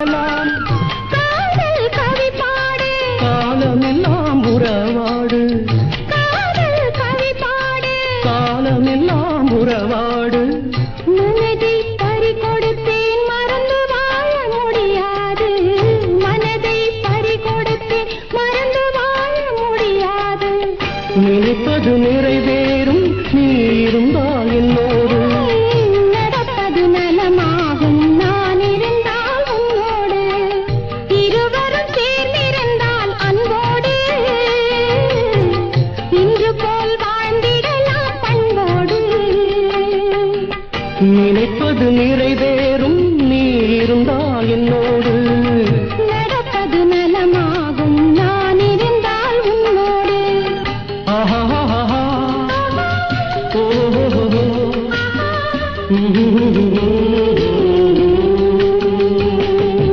பாடலாம் காதல் கவி பாடு காலமெல்லாம் உறவாடு காதல் கவி பாடு காலமெல்லாம் உறவாடு மனதை பறி கொடுத்தேன் மறந்து வாழ முடியாது மனதை பறி கொடுத்தேன் மறந்து வாழ முடியாது நினைப்பது நிறை